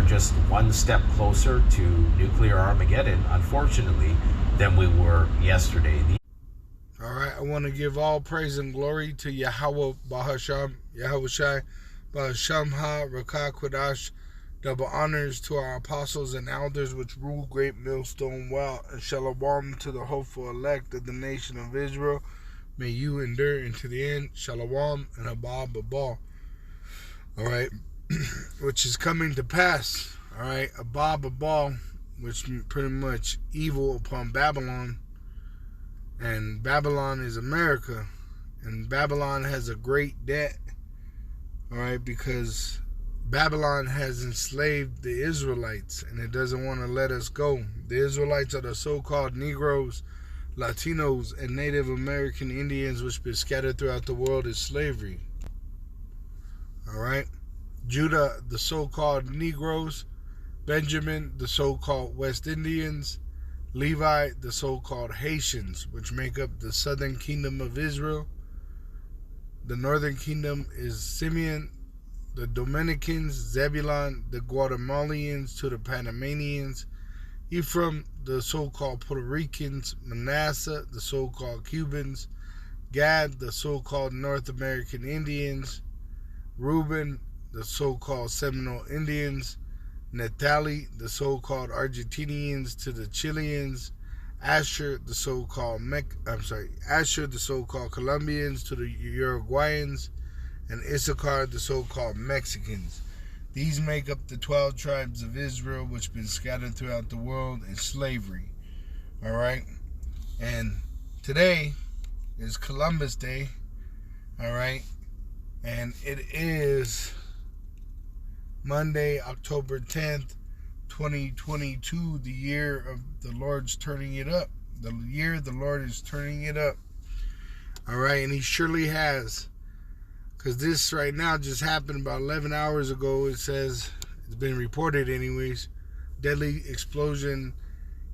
just one step closer to nuclear Armageddon, unfortunately, than we were yesterday. All right, I want to give all praise and glory to Yahweh Bahasham, Yahweh Shai, Bahasham Ha, Rakah Quadash. Double honors to our apostles and elders which rule great millstone well, and shalom to the hopeful elect of the nation of Israel. May you endure into the end. Shalom and Abba Babal. All right, which is coming to pass. All right, Abba Babal, which pretty much evil upon Babylon. And Babylon is America. And Babylon has a great debt. All right, because Babylon has enslaved the Israelites, and it doesn't want to let us go. The Israelites are the so-called Negroes, Latinos, and Native American Indians, which been scattered throughout the world as slavery. All right? Judah, the so-called Negroes. Benjamin, the so-called West Indians. Levi, the so-called Haitians, which make up the southern kingdom of Israel. The northern kingdom is Simeon, the Dominicans, Zebulon, the Guatemalans to the Panamanians, Ephraim, the so-called Puerto Ricans, Manasseh, the so-called Cubans, Gad, the so-called North American Indians, Reuben, the so-called Seminole Indians, Naphtali, the so-called Argentinians to the Chileans, Asher, the so-called Colombians to the Uruguayans, and Issachar, the so-called Mexicans. These make up the 12 tribes of Israel, which have been scattered throughout the world in slavery. All right? And today is Columbus Day. All right? And it is Monday, October 10th, 2022, the year of the Lord's turning it up. The year the Lord is turning it up. All right? And he surely has. Because this right now just happened about 11 hours ago. It says, it's been reported anyways, deadly explosion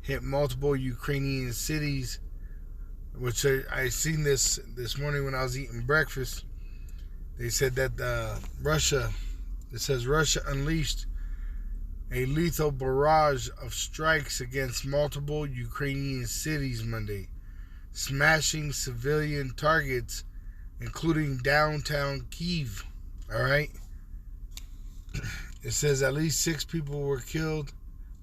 hit multiple Ukrainian cities, which I seen this morning when I was eating breakfast. They said that Russia unleashed a lethal barrage of strikes against multiple Ukrainian cities Monday, smashing civilian targets including downtown Kyiv. All right. It says at least 6 people were killed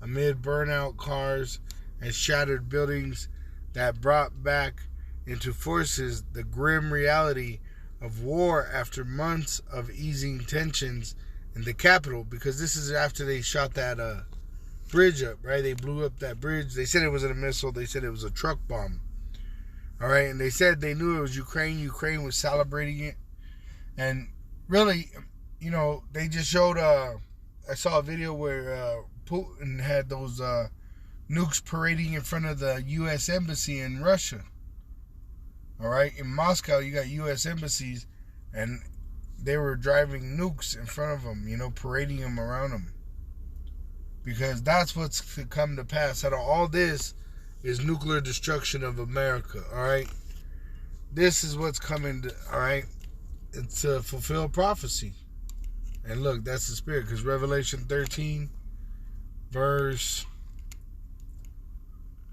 amid burnout cars and shattered buildings that brought back into forces the grim reality of war after months of easing tensions in the capital. Because this is after they shot that bridge up, right? They blew up that bridge. They said it wasn't a missile. They said it was a truck bomb. All right, and they said they knew it was Ukraine. Ukraine was celebrating it. And really, you know, they just showed, I saw a video where Putin had those nukes parading in front of the U.S. Embassy in Russia. All right, in Moscow, you got U.S. embassies, and they were driving nukes in front of them, you know, parading them around them. Because that's what's come to pass. Out of all this is nuclear destruction of America, all right? This is what's coming, all right? It's a fulfilled prophecy. And look, that's the spirit, because Revelation 13, verse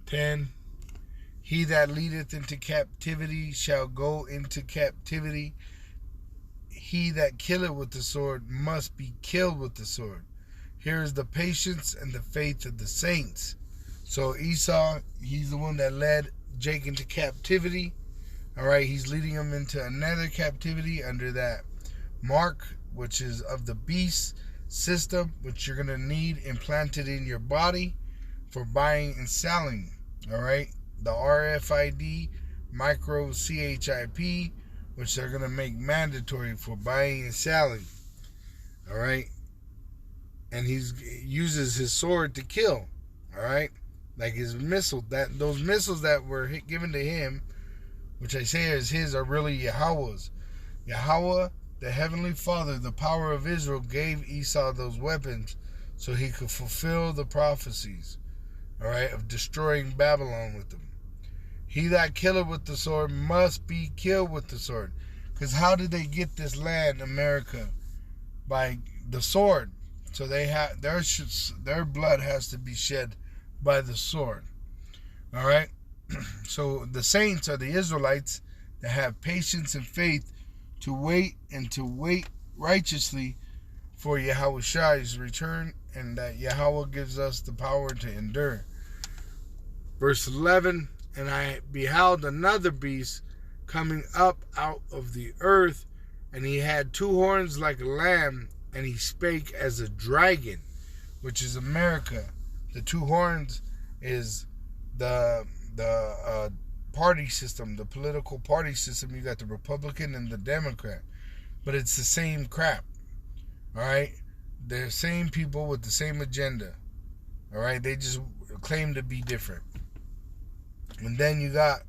10, he that leadeth into captivity shall go into captivity. He that killeth with the sword must be killed with the sword. Here is the patience and the faith of the saints. So Esau, he's the one that led Jake into captivity. All right, he's leading him into another captivity under that mark, which is of the beast system, which you're going to need implanted in your body for buying and selling. All right, the RFID, micro CHIP, which they're going to make mandatory for buying and selling. All right, and he uses his sword to kill. All right. Like his missile, those missiles that were given to him, which I say is his, are really Yahweh's. Yahweh, the Heavenly Father, the power of Israel, gave Esau those weapons so he could fulfill the prophecies, all right, of destroying Babylon with them. He that killeth with the sword must be killed with the sword. Because how did they get this land, America? By the sword. So they have their blood has to be shed by the sword. All right. So the saints are the Israelites that have patience and faith to wait righteously for Yahweh's return, and that Yahweh gives us the power to endure. Verse 11, and I beheld another beast coming up out of the earth, and he had 2 horns like a lamb, and he spake as a dragon, which is America. The 2 horns is the party system, the political party system. You got the Republican and the Democrat, but it's the same crap. All right, they're the same people with the same agenda. All right, they just claim to be different. And then you got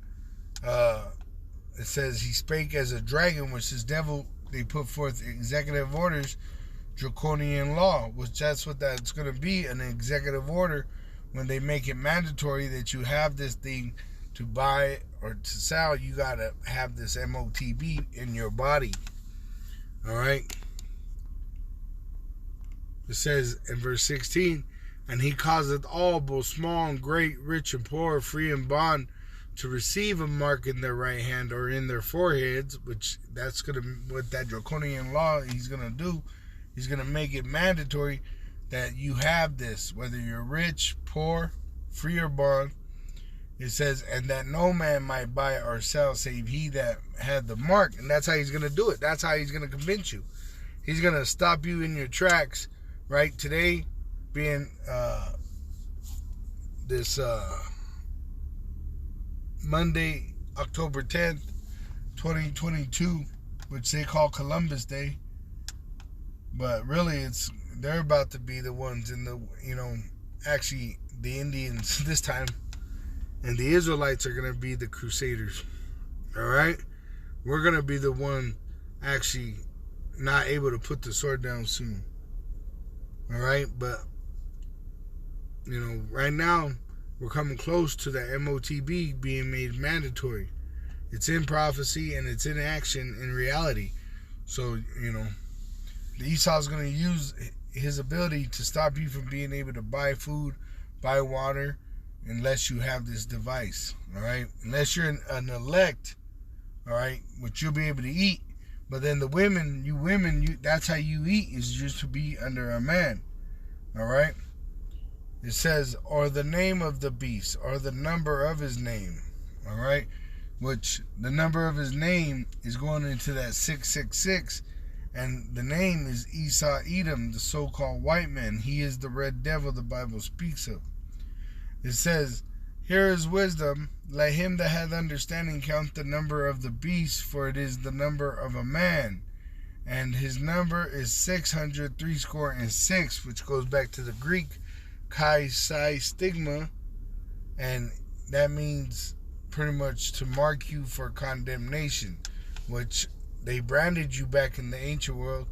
it says he spake as a dragon, which is devil. They put forth executive orders, draconian law, which that's what that's going to be, an executive order when they make it mandatory that you have this thing to buy or to sell. You got to have this MOTB in your body. All right. It says in verse 16, and he causeth all, both small and great, rich and poor, free and bond, to receive a mark in their right hand or in their foreheads, which that's going to, with that draconian law, he's going to do. He's going to make it mandatory that you have this, whether you're rich, poor, free or bond. It says, and that no man might buy or sell save he that had the mark. And that's how he's going to do it. That's how he's going to convince you. He's going to stop you in your tracks, right? Today being this Monday, October 10th, 2022, which they call Columbus Day. But really, they're about to be the ones in the, actually the Indians this time. And the Israelites are going to be the Crusaders. All right? We're going to be the one actually not able to put the sword down soon. All right? But, right now, we're coming close to the MOTB being made mandatory. It's in prophecy and it's in action in reality. So, the Esau's going to use his ability to stop you from being able to buy food, buy water, unless you have this device, all right? Unless you're an elect, all right, which you'll be able to eat. But then the women, that's how you eat, is just to be under a man, all right? It says, or the name of the beast, or the number of his name, all right? Which the number of his name is going into that 666, and the name is Esau Edom, the so-called white man. He is the red devil the Bible speaks of. It says, here is wisdom. Let him that hath understanding count the number of the beast, for it is the number of a man. And his number is 666, which goes back to the Greek Chi Psi Stigma. And that means pretty much to mark you for condemnation, which they branded you back in the ancient world.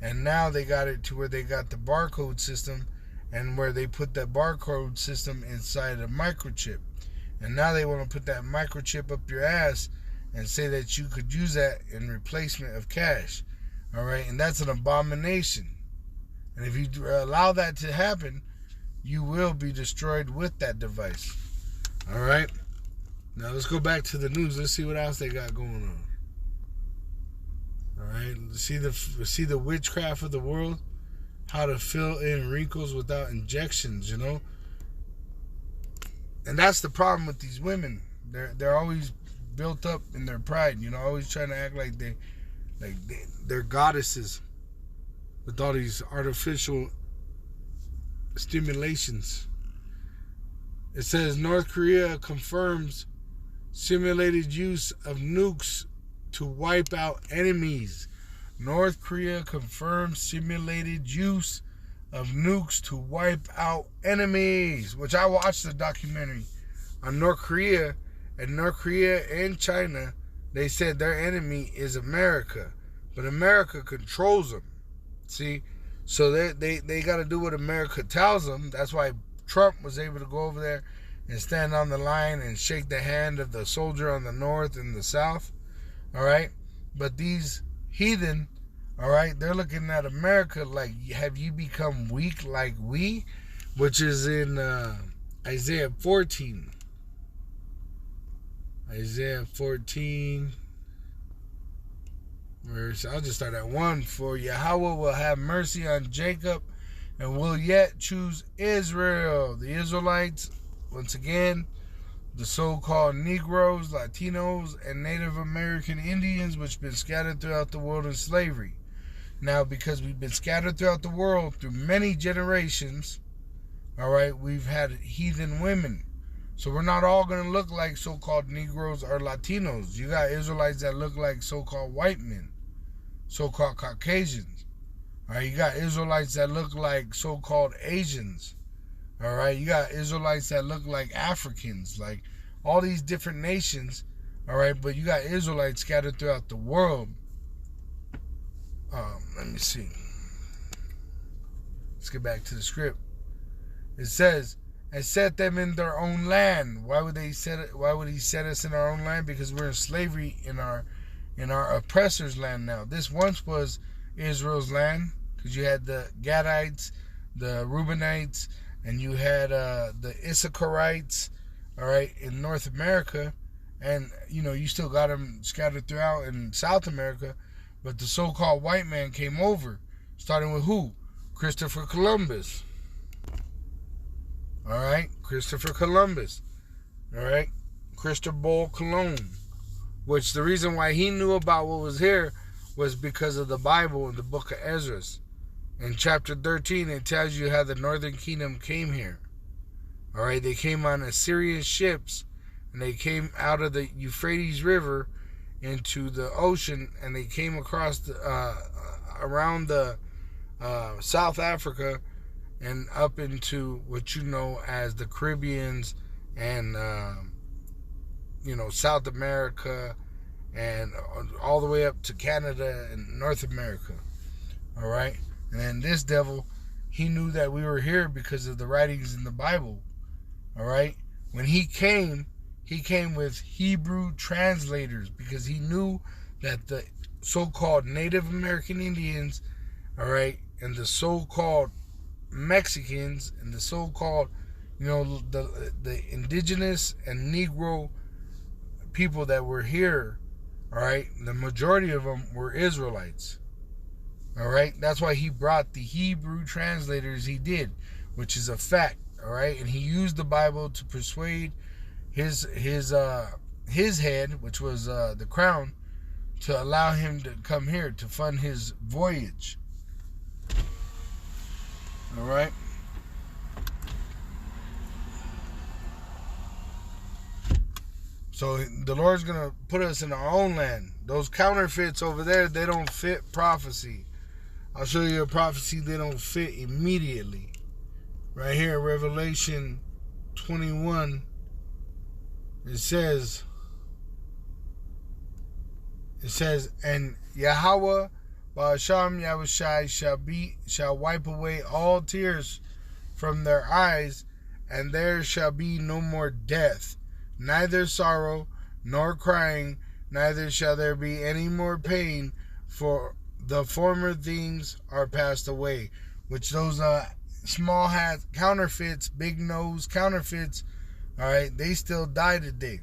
And now they got it to where they got the barcode system, and where they put that barcode system inside a microchip. And now they want to put that microchip up your ass and say that you could use that in replacement of cash. All right? And that's an abomination. And if you allow that to happen, you will be destroyed with that device. All right? Now let's go back to the news. Let's see what else they got going on. All right? See the witchcraft of the world? How to fill in wrinkles without injections, And that's the problem with these women. They're always built up in their pride, always trying to act like they're goddesses with all these artificial stimulations. It says North Korea confirms simulated use of nukes to wipe out enemies. North Korea confirms simulated use of nukes to wipe out enemies, which I watched the documentary on North Korea, and North Korea and China, they said their enemy is America, but America controls them. See, so they got to do what America tells them. That's why Trump was able to go over there and stand on the line and shake the hand of the soldier on the north and the south. All right, but these heathen All right, they're looking at America like, have you become weak like we? Which is in Isaiah 14. Isaiah 14. Verse, I'll just start at 1. For Yahweh will have mercy on Jacob and will yet choose Israel. The Israelites, once again, the so-called Negroes, Latinos, and Native American Indians, which have been scattered throughout the world in slavery. Now, because we've been scattered throughout the world through many generations, all right, we've had heathen women. So we're not all going to look like so-called Negroes or Latinos. You got Israelites that look like so-called white men, so-called Caucasians. All right, you got Israelites that look like so-called Asians. All right, you got Israelites that look like Africans, like all these different nations. All right, but you got Israelites scattered throughout the world. Let me see. Let's get back to the script. It says, and set them in their own land. Why would he set us in our own land? Because we're in slavery in our oppressor's land now. This once was Israel's land, because you had the Gadites, the Reubenites, and you had the Issacharites, all right, in North America, and you still got them scattered throughout in South America. But the so-called white man came over, starting with who? Christopher Columbus. All right, Christopher Columbus. All right, Cristobal Colon. Which the reason why he knew about what was here was because of the Bible in the book of Ezra. In chapter 13, it tells you how the northern kingdom came here. All right, they came on Assyrian ships, and they came out of the Euphrates River into the ocean, and they came across around the South Africa and up into what you know as the Caribbeans and South America and all the way up to Canada and North America. All right, and then this devil, he knew that we were here because of the writings in the Bible. All right, when he came with Hebrew translators, because he knew that the so-called Native American Indians, all right, and the so-called Mexicans and the so-called, the indigenous and Negro people that were here, all right, the majority of them were Israelites. All right, that's why he brought the Hebrew translators he did, which is a fact. All right, and he used the Bible to persuade his head, which was the crown, to allow him to come here to fund his voyage. All right. So the Lord's going to put us in our own land. Those counterfeits over there, they don't fit prophecy. I'll show you a prophecy they don't fit immediately. Right here, Revelation 21. It says, and Yahweh Ba'asham Yahushai shall wipe away all tears from their eyes, and there shall be no more death, neither sorrow nor crying, neither shall there be any more pain, for the former things are passed away. Which those small hat counterfeits, big nose counterfeits, all right, they still die today.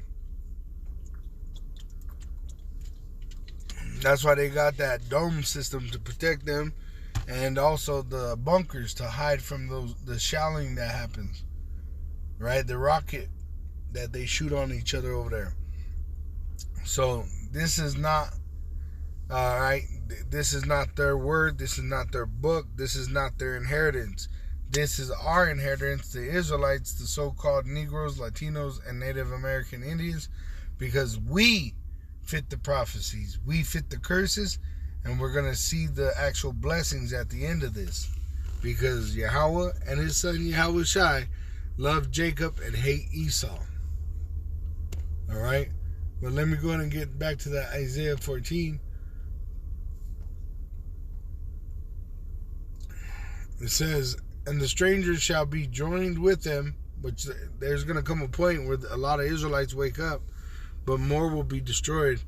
That's why they got that dome system to protect them, and also the bunkers to hide from the shelling that happens. Right, the rocket that they shoot on each other over there. So this is not, all right, this is not their word. This is not their book. This is not their inheritance. This is our inheritance, the Israelites, the so-called Negroes, Latinos, and Native American Indians, because we fit the prophecies, we fit the curses, and we're going to see the actual blessings at the end of this, because Yahweh and his son Yahushai love Jacob and hate Esau. All right, but let me go ahead and get back to that Isaiah 14. It says, and the strangers shall be joined with them, which there's going to come a point where a lot of Israelites wake up, but more will be destroyed.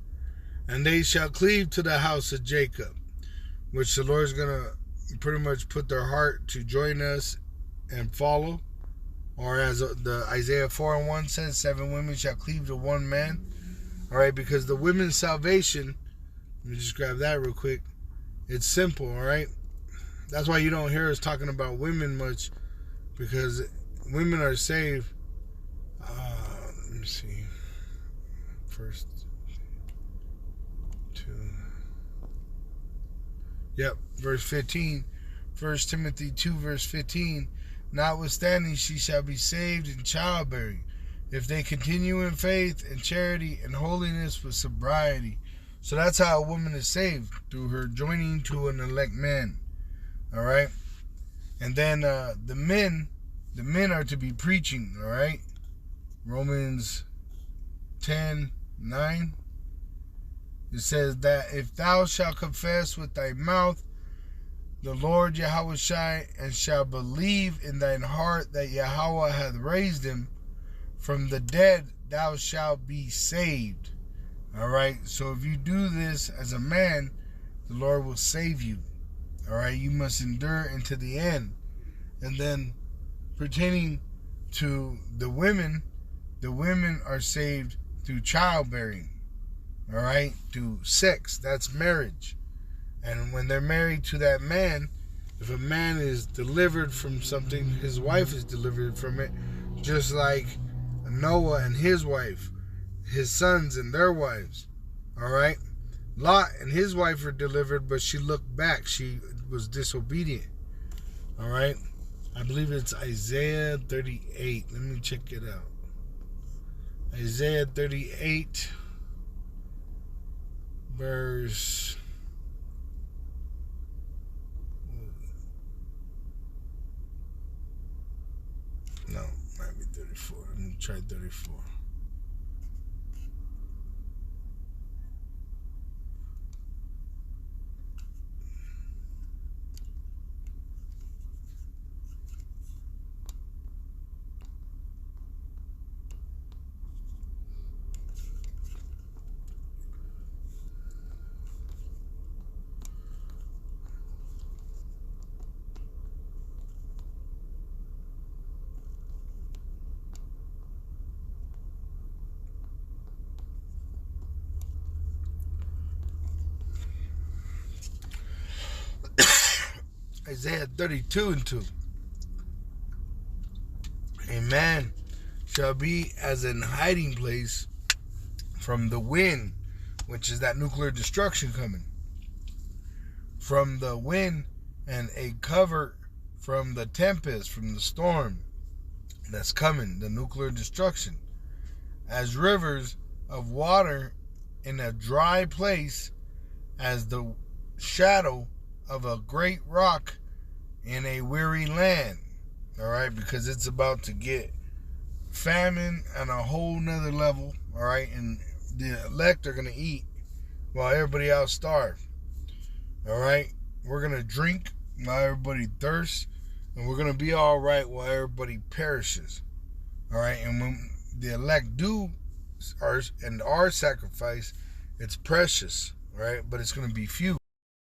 And they shall cleave to the house of Jacob, which the Lord's going to pretty much put their heart to join us and follow. Or as the Isaiah 4:1 says, 7 women shall cleave to one man. All right, because the women's salvation, let me just grab that real quick. It's simple, all right? That's why you don't hear us talking about women much, because women are saved. Let me see. First 2. Yep, verse 15. 1 Timothy 2, verse 15. Notwithstanding, she shall be saved in childbearing, if they continue in faith and charity and holiness with sobriety. So that's how a woman is saved, through her joining to an elect man. All right? And then the men are to be preaching, all right? Romans 10:9. It says that if thou shalt confess with thy mouth the Lord Yahushua, and shall believe in thine heart that Yahweh hath raised him from the dead, thou shalt be saved. All right? So if you do this as a man, the Lord will save you. All right? You must endure unto the end. And then pertaining to the women are saved through childbearing. All right? Through sex. That's marriage. And when they're married to that man, if a man is delivered from something, his wife is delivered from it. Just like Noah and his wife, his sons and their wives. All right? Lot and his wife were delivered, but she looked back. She was disobedient. All right? I believe it's Isaiah 38. Let me check it out. Isaiah 38, verse... No, might be 34. Let me try 34. Isaiah 32:2. A man shall be as an hiding place from the wind, which is that nuclear destruction coming. From the wind, and a cover from the tempest, from the storm that's coming, the nuclear destruction. As rivers of water in a dry place, as the shadow of a great rock in a weary land. All right, because it's about to get famine on a whole nother level. All right, and the elect are going to eat while everybody else starves. All right, we're going to drink while everybody thirsts, and we're going to be all right while everybody perishes. All right, and when the elect do our sacrifice, it's precious. All right, but it's going to be few.